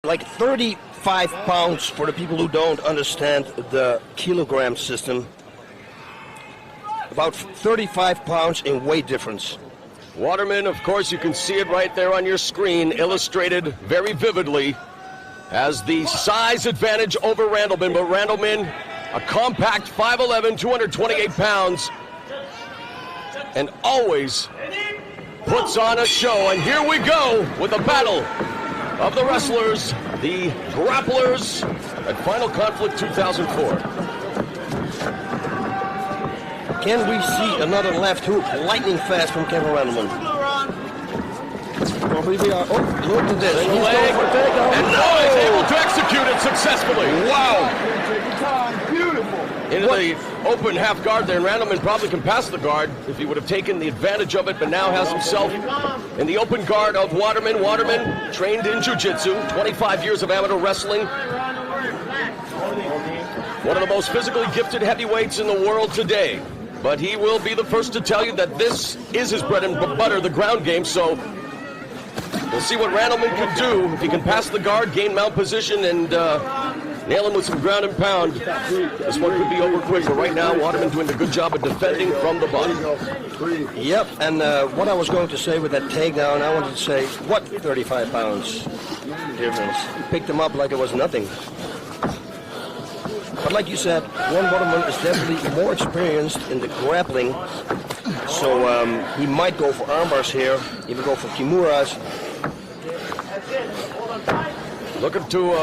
like 35 pounds for the people who don't understand the kilogram system. About 35 pounds in weight difference. Waterman, of course, you can see it right there on your screen, illustrated very vividly, has the size advantage over Randleman, but Randleman, a compact 5'11", 228 pounds, and always puts on a show. And here we go with the battle of the wrestlers, the grapplers, at Final Conflict 2004. Can we see another left hook, lightning fast from Kevin Randleman? Probably we are. Oh, look at this. Single leg, and now he's able to execute it successfully. Wow. Into the open half guard there, and Randleman probably can pass the guard if he would have taken the advantage of it, but now has himself in the open guard of Waterman. Waterman, trained in jiu-jitsu, 25 years of amateur wrestling. One of the most physically gifted heavyweights in the world today. But he will be the first to tell you that this is his bread and butter, the ground game, so we'll see what Randleman can do. If he can pass the guard, gain mount position, and nail him with some ground and pound, this one could be over quick. But right now, Waterman doing a good job of defending from the bottom. Yep, and what I was going to say with that takedown, I wanted to say, what 35 pounds difference? He picked him up like it was nothing. But like you said, Waterman is definitely more experienced in the grappling, so he might go for armbars here, even go for kimuras. Looking to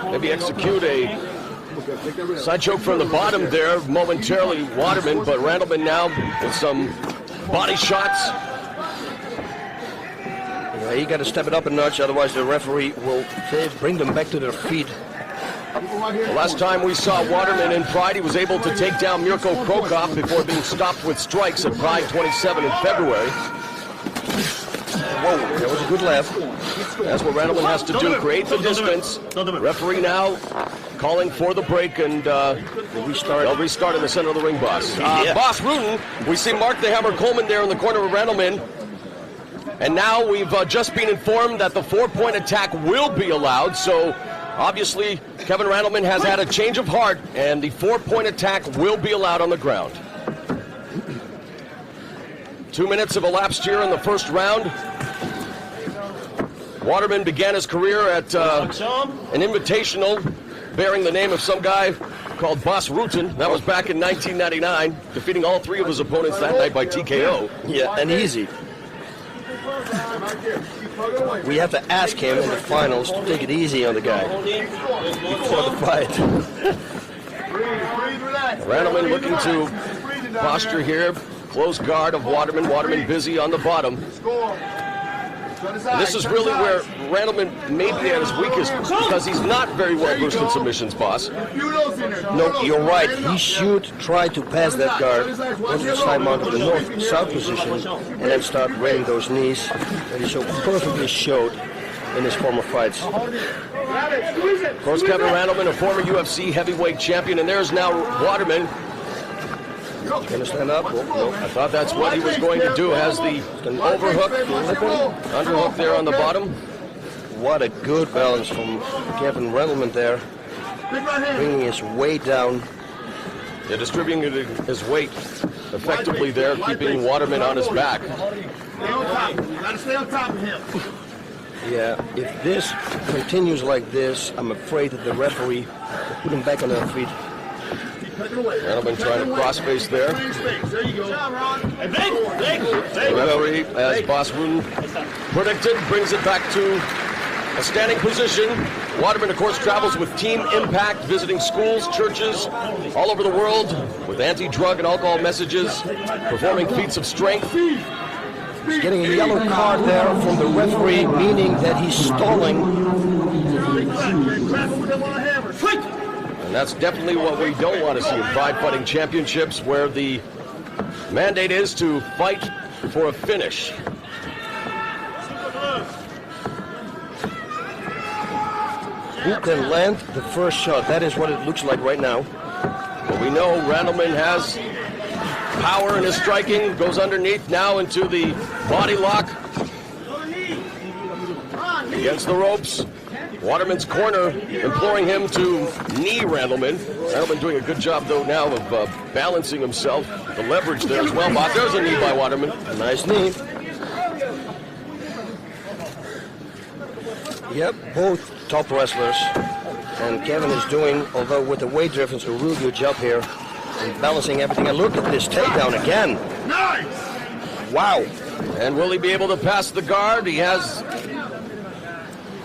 maybe execute a side choke from the bottom there momentarily, Waterman, but Randleman now with some body shots. Yeah, you got to step it up a notch, otherwise the referee will bring them back to their feet. The last time we saw Waterman in Pride, he was able to take down Mirko Krokop before being stopped with strikes at Pride 27 in February. Whoa, that was a good left. That's what Randleman has to do, create the distance. Referee now calling for the break, and they'll restart in the center of the ring, Boss. Boss Rutan, we see Mark the Hammer Coleman there in the corner of Randleman. And now we've just been informed that the 4-point attack will be allowed, so obviously, Kevin Randleman has had a change of heart, and the 4-point attack will be allowed on the ground. 2 minutes have elapsed here in the first round. Waterman began his career at an invitational bearing the name of some guy called Boss Rutan. That was back in 1999, defeating all 3 of his opponents that night by TKO. Yeah, and easy. We have to ask him in the finals to take it easy on the guy before the fight. Randleman looking to posture here. Close guard of Waterman. Waterman busy on the bottom. And this is really where Randleman may be at his weakest because he's not very well versed in submissions, Boss. No, you're right. He should try to pass that guard, go to the side mount of the north-south position, and then start raining those knees that he so perfectly showed in his former fights. Of course, Kevin Randleman, a former UFC heavyweight champion, and there's now Waterman. Gonna stand up? Oh, I thought that's what he was going to do. Has the overhook, underhook there on the bottom. What a good balance from Kevin Randleman there, bringing his weight down. Yeah, distributing his weight effectively there, keeping Waterman on his back. Yeah, if this continues like this, I'm afraid that the referee will put him back on their feet. Randleman trying to cross-face there. The referee, as Boss Rutan predicted, brings it back to a standing position. Waterman, of course, travels with Team Impact, visiting schools, churches, all over the world with anti-drug and alcohol messages, performing feats of strength. He's getting a yellow card there from the referee, meaning that he's stalling. And that's definitely what we don't want to see in Pride Fighting Championships, where the mandate is to fight for a finish. Who can land the first shot? That is what it looks like right now. But we know Randleman has power in his striking, goes underneath now into the body lock against the ropes. Waterman's corner imploring him to knee Randleman. Randleman doing a good job, though, now of balancing himself. The leverage there as well. But there's a knee by Waterman. A nice knee. Yep, both top wrestlers. And Kevin is doing, although with the weight difference, a real good job here in balancing everything. And look at this takedown again. Nice! Wow. And will he be able to pass the guard? He has...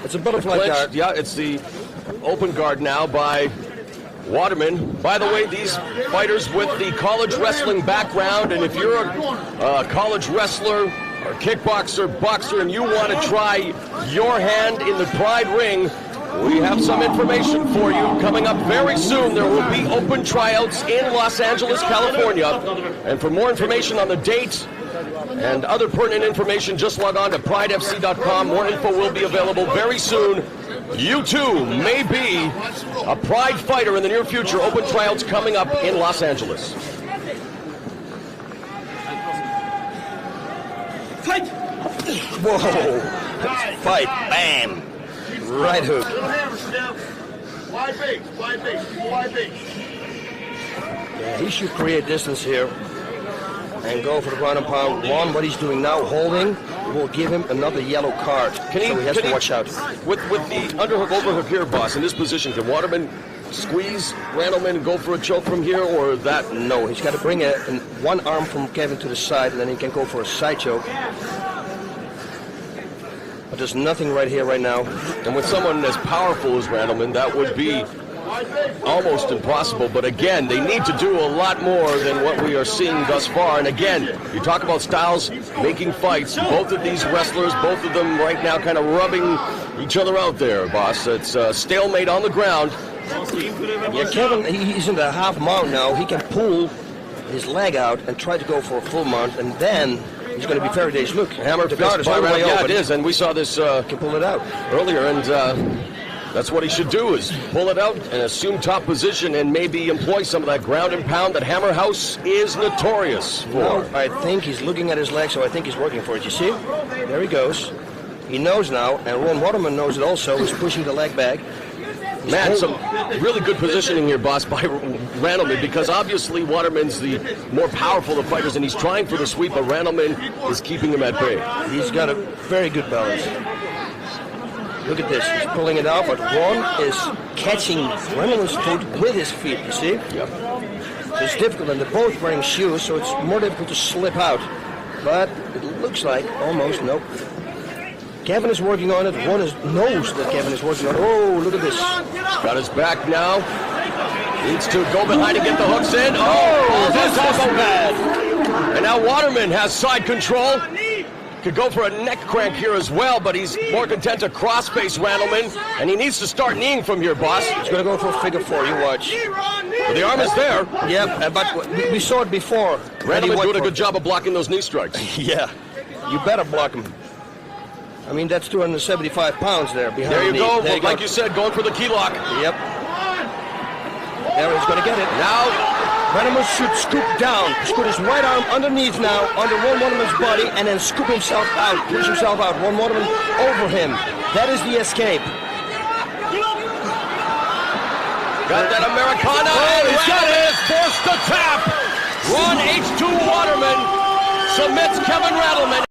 It's a butterfly guard. Yeah, it's the open guard now by Waterman. By the way, these fighters with the college wrestling background, and if you're a college wrestler or kickboxer, boxer, and you want to try your hand in the Pride ring, we have some information for you coming up very soon. There will be open tryouts in Los Angeles, California. And for more information on the date and other pertinent information, just log on to pridefc.com. More info will be available very soon. You too may be a Pride fighter in the near future. Open tryouts coming up in Los Angeles. Fight! Whoa! Fight! Bam! Right hook. Yeah, he should create distance here and go for the ground and pound. One, what he's doing now, holding, will give him another yellow card. So he has to watch out. With the underhook, overhook here, boss, in this position, can Waterman squeeze Randleman and go for a choke from here, or that? No, he's got to bring one arm from Kevin to the side, and then he can go for a side choke. But there's nothing right here, right now. And with someone as powerful as Randleman, that would be almost impossible. But again, they need to do a lot more than what we are seeing thus far. And again, you talk about styles making fights. Both of these wrestlers, both of them right now kind of rubbing each other out there, boss. It's a stalemate on the ground. Yeah, Kevin, he's in the half mount now. He can pull his leg out and try to go for a full mount, and then he's going to be very dangerous. Look, hammer the guard is all the way yeah, open. it is, and we saw this can pull it out earlier, and that's what he should do, is pull it out and assume top position and maybe employ some of that ground and pound that Hammer House is notorious for. No, I think he's looking at his leg, so I think he's working for it. You see? There he goes. He knows now, and Ron Waterman knows it also. He's pushing the leg back. Man, some really good positioning here, boss, by Randleman, because obviously Waterman's the more powerful of fighters, and he's trying for the sweep, but Randleman is keeping him at bay. He's got a very good balance. Look at this. He's pulling it out, but Ron is catching Randleman's foot with his feet, you see? Yep. So it's difficult, and they're both wearing shoes, so it's more difficult to slip out. But it looks like almost, nope. Kevin is working on it. Ron knows that Kevin is working on it. Oh, look at this. Got his back now. Needs to go behind and get the hooks in. Oh, that's also bad. And now Waterman has side control. Could go for a neck crank here as well, but he's more content to cross-face Randleman, and he needs to start kneeing from here, boss. He's going to go for a figure four. You watch. Well, the arm is there. Yep, but we saw it before. Randleman doing a good job of blocking those knee strikes. Yeah, you better block him. I mean, that's 275 pounds there behind There you the go. knee. Like you said, going for the key lock. Yep. There he's going to get it. Now, Randleman should scoop down. Scoop his right arm underneath now, under Ron Waterman's body, and then scoop himself out, push himself out. Ron Waterman over him. That is the escape. Got that Americana, and he's got it. Is forced to tap. Ron H2 Waterman submits Kevin Randleman.